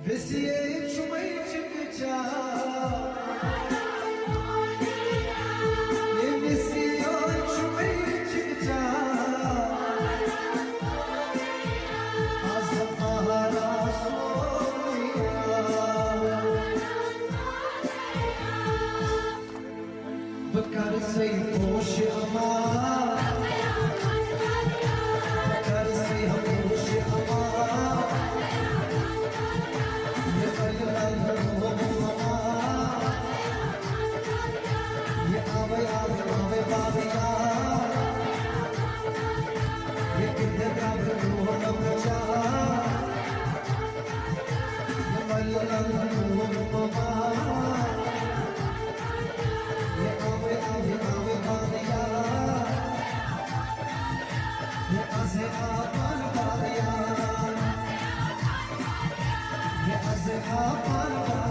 Vesiye çumayı çıkacak, vesiye çumayı çıkacak. Az ahara soya, bakar say hoş ama, bakar say hoş ama. ये आवे आवे आवे बाबिया, ये किधर का भगवान बचा, ये मल्लम ममा, ये आवे आवे आवे बाबिया, ये आज़े आपान बाबिया, ये आज़े आपान बाबिया.